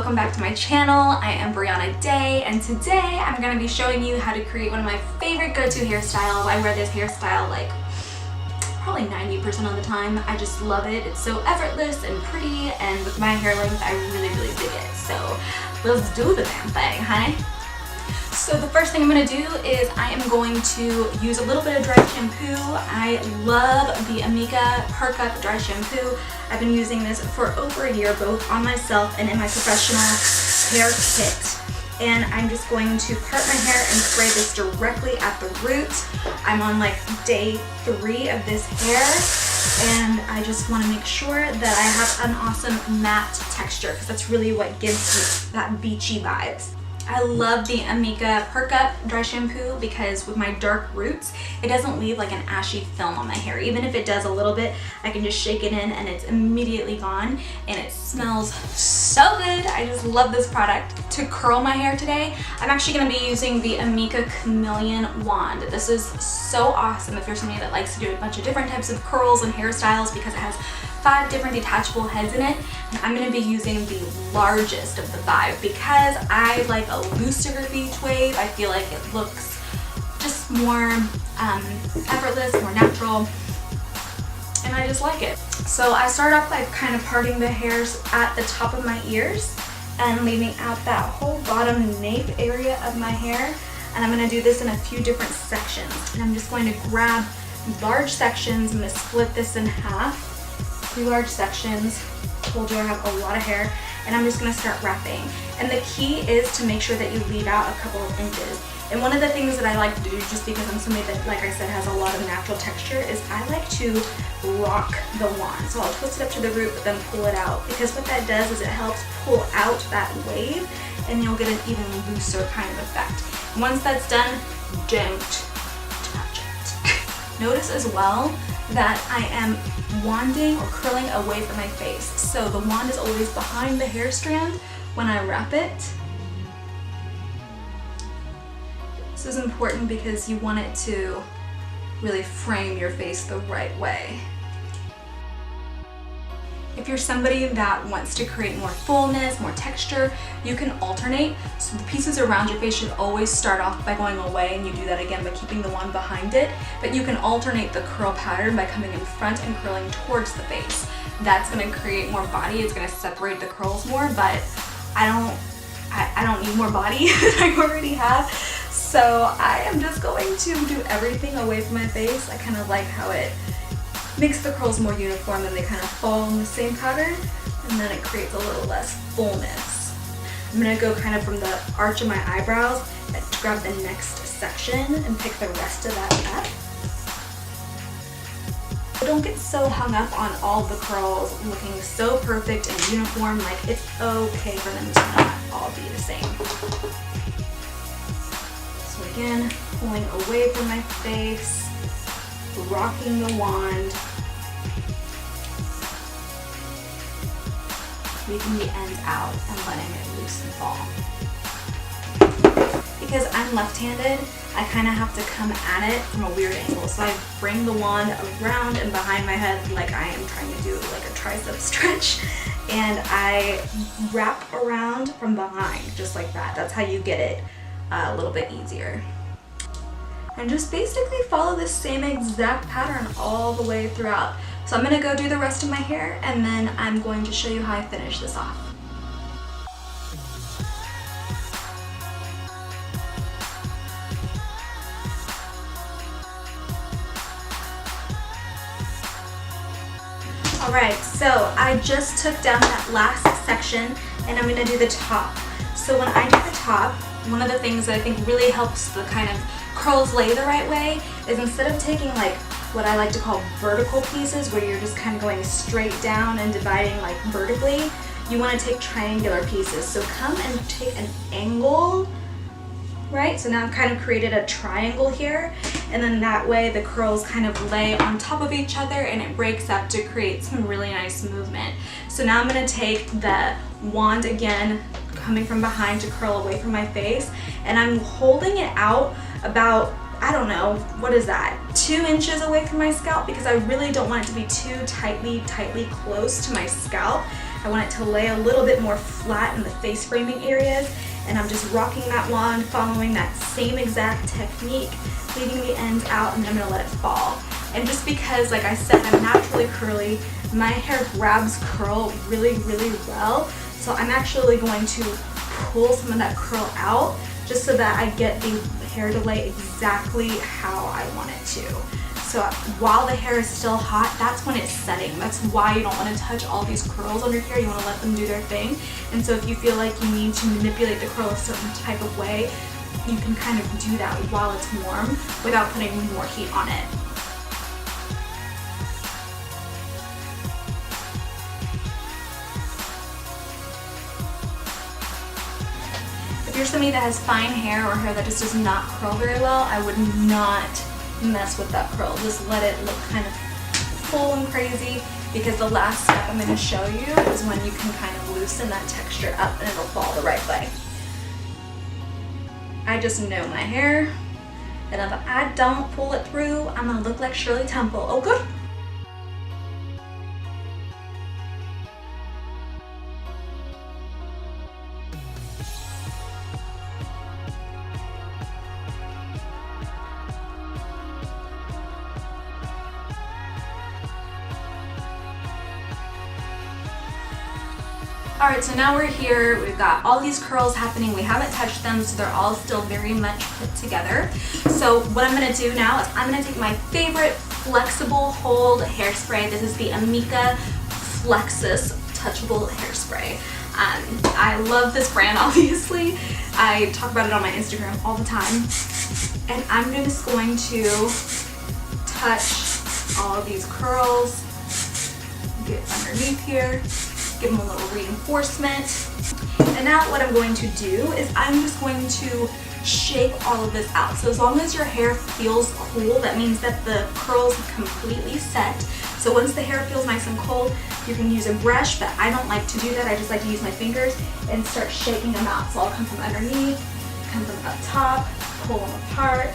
welcome back to my channel. I am Briana Day, and today I'm going to be showing you how to create one of my favorite go-to hairstyles. I wear this hairstyle like probably 90% of the time. I just love it. It's so effortless and pretty, and with my hair length I really dig it. So let's do the damn thing, honey. So the first thing I'm going to do is I am going to use a little bit of dry shampoo. I love the Amika Perk Up Dry Shampoo. I've been using this for over a year, both on myself and in my professional hair kit. And I'm just going to part my hair and spray this directly at the root. I'm on like day 3 of this hair, and I just want to make sure that I have an awesome matte texture, because that's really what gives me that beachy vibes. I love the Amika Perk Up Dry Shampoo because with my dark roots, it doesn't leave like an ashy film on my hair. Even if it does a little bit, I can just shake it in and it's immediately gone, and it smells so good. I just love this product. To curl my hair today, I'm actually going to be using the Amika Chameleon Wand. This is so awesome if you're somebody that likes to do a bunch of different types of curls and hairstyles, because it has 5 different detachable heads in it, and I'm going to be using the largest of the 5 because I like a looser beach wave. I feel like it looks just more effortless, more natural, and I just like it. So I start off by kind of parting the hairs at the top of my ears and leaving out that whole bottom nape area of my hair, and I'm going to do this in a few different sections. And I'm just going to grab large sections. I'm going to split this in half. 3 large sections. Told you I have a lot of hair, and I'm just going to start wrapping. And the key is to make sure that you leave out a couple of inches. And one of the things that I like to do, just because I'm somebody that, like I said, has a lot of natural texture, is I like to rock the wand. So I'll twist it up to the root, but then pull it out, because what that does is it helps pull out that wave, and you'll get an even looser kind of effect. Once that's done, don't touch it. Notice as well that I am wanding or curling away from my face. So the wand is always behind the hair strand when I wrap it. This is important because you want it to really frame your face the right way. If you're somebody that wants to create more fullness, more texture, you can alternate. So the pieces around your face should always start off by going away, and you do that again by keeping the wand behind it. But you can alternate the curl pattern by coming in front and curling towards the face. That's going to create more body. It's going to separate the curls more, but I don't need more body than I already have. So I am just going to do everything away from my face. I kind of like how it makes the curls more uniform and they kind of fall in the same pattern, and then it creates a little less fullness. I'm going to go kind of from the arch of my eyebrows and grab the next section and pick the rest of that up. Don't get so hung up on all the curls looking so perfect and uniform. Like, it's okay for them to not all be the same. So again, pulling away from my face, rocking the wand, leaving the ends out and letting it loose and fall. Because I'm left-handed, I kind of have to come at it from a weird angle. So I bring the wand around and behind my head like I am trying to do like a tricep stretch, and I wrap around from behind just like that. That's how you get it a little bit easier. And just basically follow the same exact pattern all the way throughout. So I'm going to go do the rest of my hair, and then I'm going to show you how I finish this off. Alright, so I just took down that last section, and I'm going to do the top. So when I do the top, one of the things that I think really helps the kind of curls lay the right way is, instead of taking like what I like to call vertical pieces, where you're just kind of going straight down and dividing like vertically, you want to take triangular pieces. So come and take an angle, right? So now I've kind of created a triangle here, and then that way the curls kind of lay on top of each other and it breaks up to create some really nice movement. So now I'm going to take the wand again, coming from behind to curl away from my face, and I'm holding it out about, I don't know, what is that, 2 inches away from my scalp, because I really don't want it to be too tightly close to my scalp. I want it to lay a little bit more flat in the face framing areas, and I'm just rocking that wand, following that same exact technique, leaving the ends out, and then I'm gonna let it fall. And just because, like I said, I'm naturally curly, my hair grabs curl really, really well, so I'm actually going to pull some of that curl out just so that I get the hair to lay exactly how I want it to. So while the hair is still hot, that's when it's setting. That's why you don't want to touch all these curls on your hair. You want to let them do their thing. And so if you feel like you need to manipulate the curl a certain type of way, you can kind of do that while it's warm without putting more heat on it. If you're somebody that has fine hair or hair that just does not curl very well, I would not mess with that curl. Just let it look kind of full and crazy, because the last step I'm going to show you is when you can kind of loosen that texture up and it'll fall the right way. I just know my hair, and if I don't pull it through, I'm going to look like Shirley Temple. Oh, good. Alright, so now we're here, we've got all these curls happening, we haven't touched them, so they're all still very much put together. So what I'm going to do now is I'm going to take my favorite flexible hold hairspray. This is the Amika Flexus Touchable Hairspray. I love this brand, obviously. I talk about it on my Instagram all the time. And I'm just going to touch all of these curls, get underneath here, give them a little reinforcement. And now what I'm going to do is I'm just going to shake all of this out. So as long as your hair feels cool, that means that the curls have completely set. So once the hair feels nice and cold, you can use a brush, but I don't like to do that. I just like to use my fingers and start shaking them out. So I'll come from underneath, come from up top, pull them apart.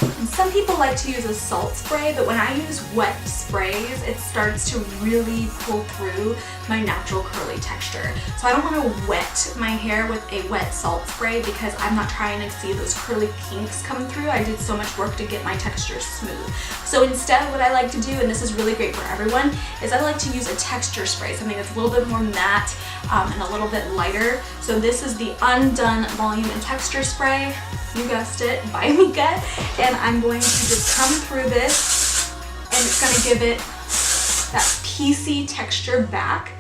And some people like to use a salt spray, but when I use wet sprays, it starts to really pull through my natural curly texture. So I don't want to wet my hair with a wet salt spray because I'm not trying to see those curly kinks come through. I did so much work to get my texture smooth. So instead, what I like to do, and this is really great for everyone, is I like to use a texture spray, something that's a little bit more matte and a little bit lighter. So this is the Undone Volume and Texture Spray. You guessed it, by Amika. And I'm going to just come through this, and it's going to give it that piecey texture back.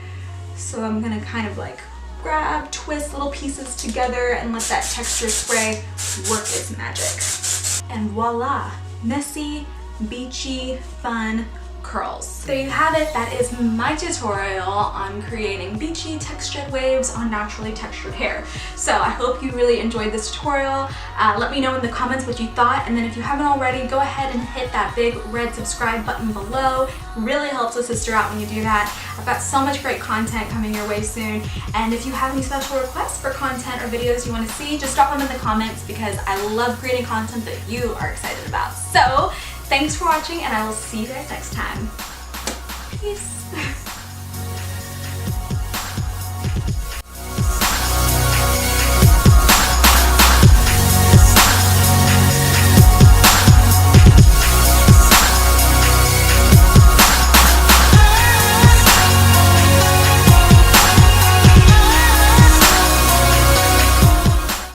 So I'm going to kind of like grab, twist little pieces together, and let that texture spray work its magic. And voila, messy, beachy, fun curls. There you have it. That is my tutorial on creating beachy textured waves on naturally textured hair. So I hope you really enjoyed this tutorial. Let me know in the comments what you thought, and then if you haven't already, go ahead and hit that big red subscribe button below. Really helps a sister out when you do that. I've got so much great content coming your way soon, and if you have any special requests for content or videos you want to see, just drop them in the comments, because I love creating content that you are excited about. So thanks for watching, and I will see you guys next time. Peace.